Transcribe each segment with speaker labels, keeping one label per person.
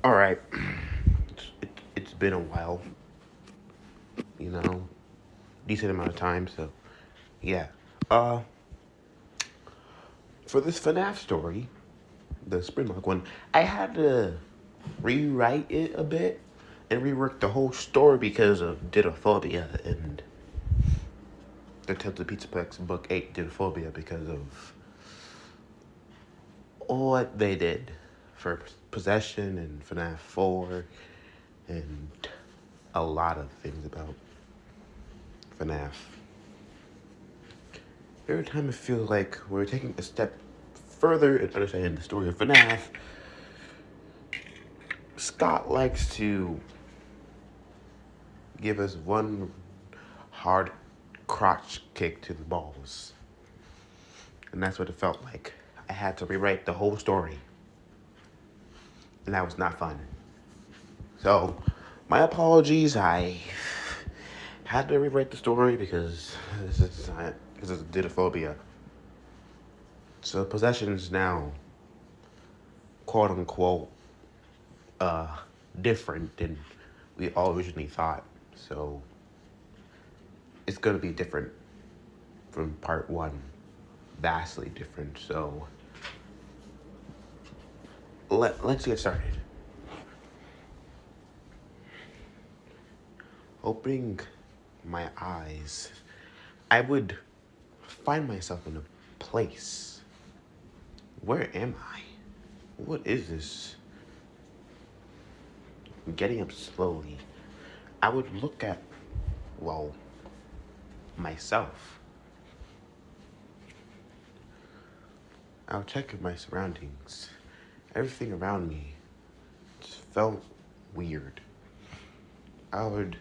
Speaker 1: All right. It's been a while, you know, decent amount of time. So, yeah. Uh, for this FNAF story, the Springlock one, I had to rewrite it a bit and rework the whole story because of Didophobia and the Tales of Pizza Plex Book 8 Didophobia because of what they did for Possession and FNAF 4 and a lot of things about FNAF. Every time I feel like we're taking a step further in understanding the story of FNAF, Scott likes to give us one hard crotch kick to the balls. And that's what it felt like. I had to rewrite the whole story. And that was not fun. So, my apologies. I had to rewrite the story because this is didophobia. So, Possession is now, quote unquote, uh, different than we all originally thought. So, it's going to be different from part one. Vastly different. So, let's get started. Opening my eyes, I would find myself in a place. Where am I? What is this? Getting up slowly, I would look at, well, myself. I would check my surroundings. Everything around me just felt weird. I would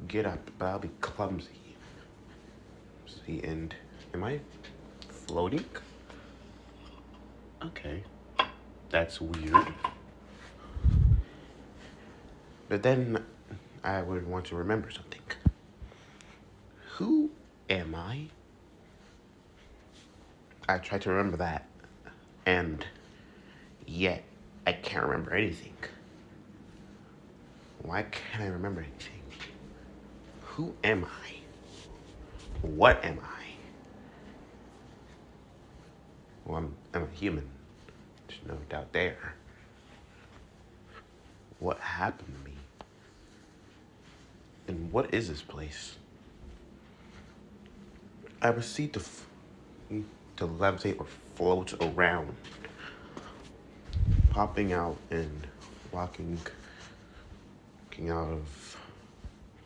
Speaker 1: get up, but I'll be clumsy. See, and am I floating? Okay, that's weird. But then I would want to remember something. Who am I? I tried to remember that, and yet I can't remember anything. Why can't I remember anything? Who am I? What am I? Well, I'm a human. There's no doubt there. What happened to me? And what is this place? I proceed to levitate or float around, popping out and walking out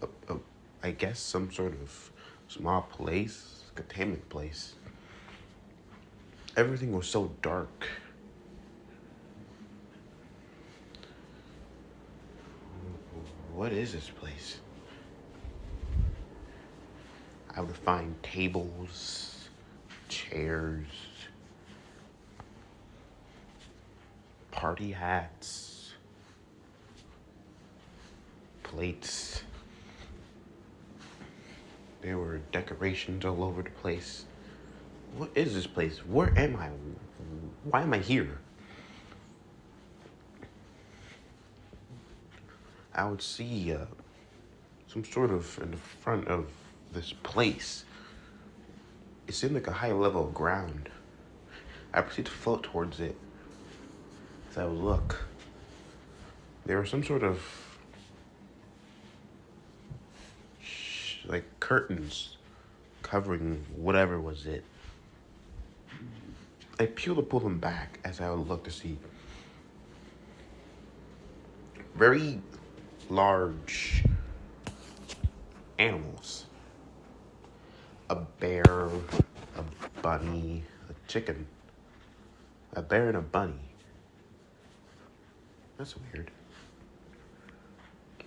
Speaker 1: of, I guess, some sort of small place, containment place. Everything was so dark. What is this place? I would find tables, chairs, party hats, plates. There were decorations all over the place. What is this place? Where am I? Why am I here? I would see some sort of in the front of this place. It seemed like a high level of ground. I proceeded to float towards it. As I would look, there was some sort of like curtains covering whatever was it. I peeled to pull them back as I would look to see very large animals. A bear, a bunny, a chicken. A bear and a bunny. That's weird.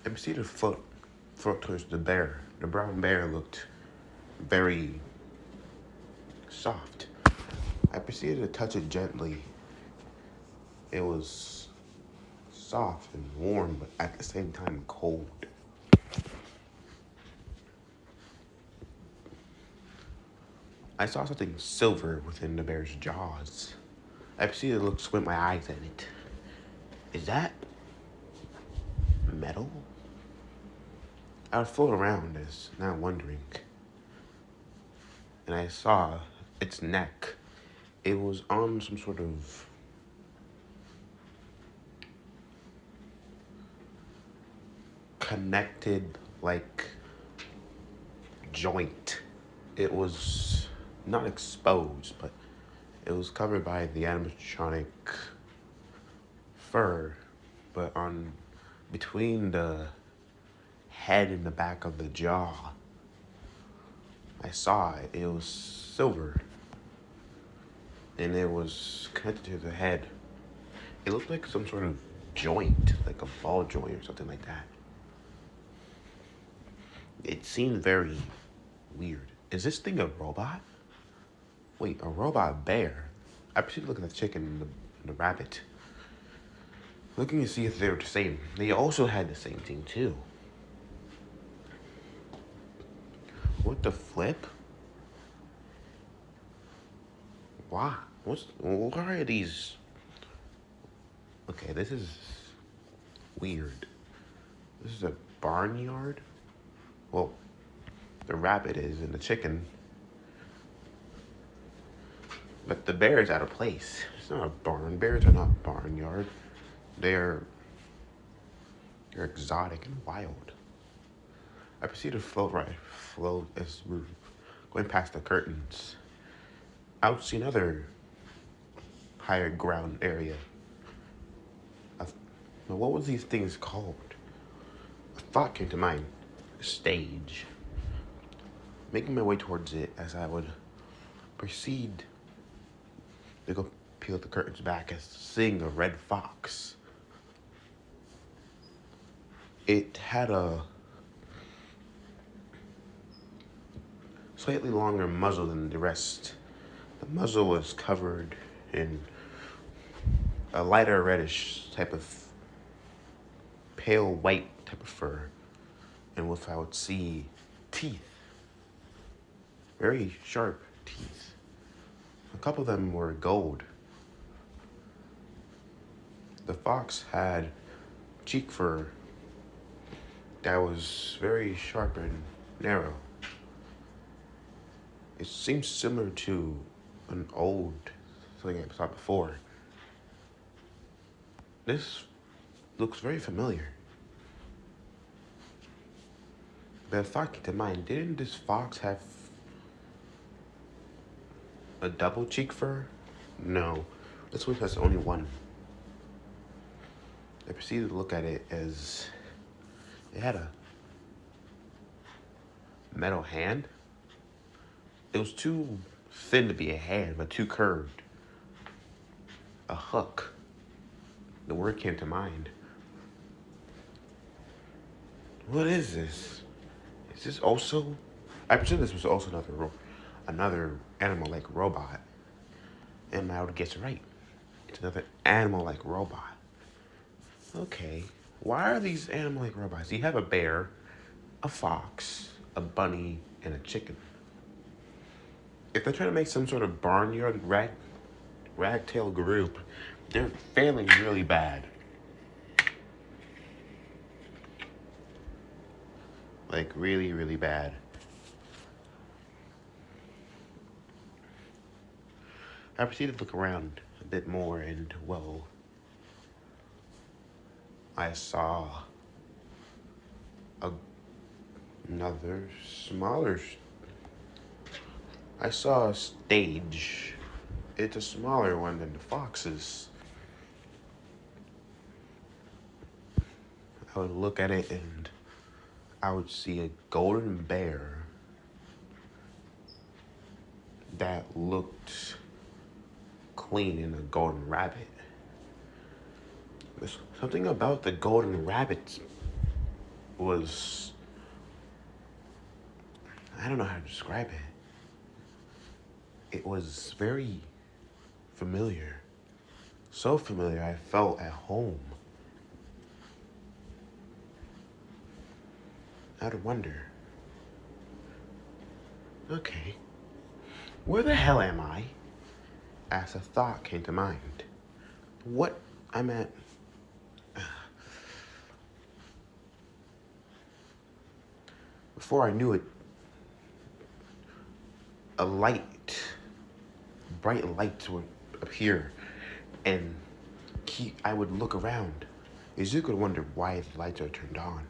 Speaker 1: I proceeded to float towards the bear. The brown bear looked very soft. I proceeded to touch it gently. It was soft and warm, but at the same time cold. I saw something silver within the bear's jaws. I proceeded to squint my eyes at it. Is that metal? I would float around as now wondering, and I saw its neck. It was on some sort of connected, like, joint. It was not exposed, but it was covered by the animatronic fur, but on between the head and the back of the jaw, I saw it. It was silver, and it was connected to the head. It looked like some sort of joint, like a ball joint or something like that. It seemed very weird. Is this thing a robot? Wait, a robot bear? I proceeded to look at the chicken and the rabbit, looking to see if they were the same. They also had the same thing too. What the flip? Why? What are these? Okay, this is weird. This is a barnyard? Well, the rabbit is and the chicken. But the bear is out of place. It's not a barn. Bears are not barnyard. They're exotic and wild. I proceed to float as we're going past the curtains. Out to another higher ground area. What was these things called? A thought came to mind. A stage. Making my way towards it as I would proceed to go peel the curtains back as seeing a red fox. It had a slightly longer muzzle than the rest. The muzzle was covered in a lighter reddish type of pale white type of fur, and with I would see teeth, very sharp teeth. A couple of them were gold. The fox had cheek fur that was very sharp and narrow. It seems similar to an old something I saw before. This looks very familiar. But a thought came to mind, didn't this fox have a double cheek fur? No, this one has only one. I proceeded to look at it as it had a metal hand. It was too thin to be a hand, but too curved. A hook. The word came to mind. What is this? Is this also? I presume this was also another animal-like robot. And I would guess right. It's another animal-like robot. Okay. Why are these animal-like robots? You have a bear, a fox, a bunny, and a chicken. If they're trying to make some sort of barnyard ragtail group, they're failing really bad. Like, really, really bad. I proceeded to look around a bit more and, well, I saw another smaller. I saw a stage. It's a smaller one than the fox's. I would look at it and I would see a golden bear that looked clean in a golden rabbit. There's something about the golden rabbit was, I don't know how to describe it. It was very familiar. So familiar, I felt at home. I'd wonder, okay, where the hell am I? As a thought came to mind. What I'm at. Before I knew it, a light, bright lights would appear, and I would look around. Izuku would wonder why the lights are turned on.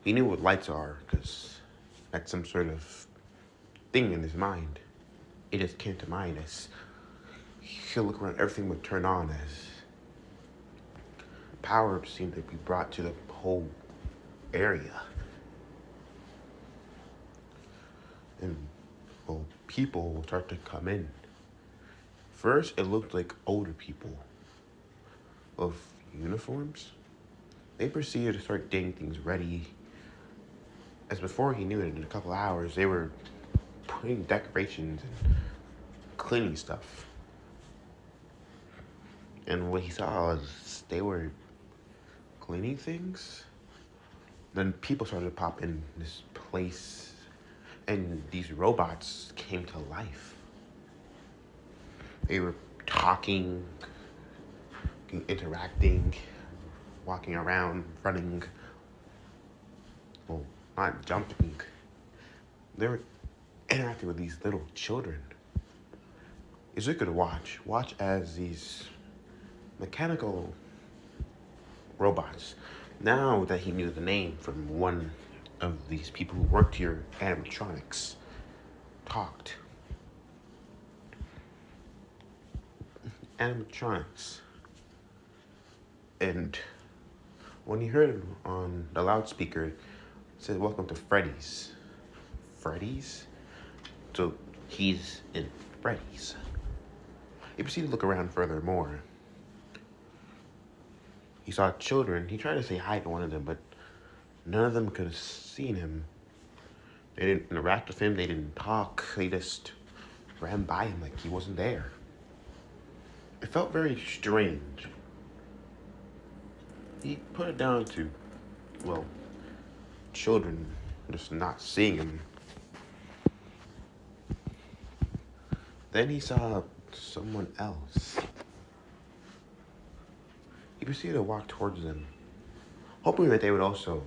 Speaker 1: He knew what lights are, because that's some sort of thing in his mind. It just came to mind as he'll look around, everything would turn on as power seemed to be brought to the whole area. And well, people will start to come in. First, it looked like older people of uniforms. They proceeded to start getting things ready. As before he knew it, in a couple hours, they were putting decorations and cleaning stuff. And what he saw was they were cleaning things. Then people started to pop in this place, and these robots came to life. They were talking, interacting, walking around, running. Well, not jumping. They were interacting with these little children. Izuku could watch as these mechanical robots, now that he knew the name from one of these people who worked here, animatronics, talked. Animatronics. And when he heard him on the loudspeaker, it said, "Welcome to Freddy's." Freddy's? So he's in Freddy's. He proceeded to look around furthermore. He saw children. He tried to say hi to one of them, but none of them could have seen him. They didn't interact with him. They didn't talk. They just ran by him like he wasn't there. It felt very strange. He put it down to, well, children just not seeing him. Then he saw someone else. He proceeded to walk towards them, hoping that they would also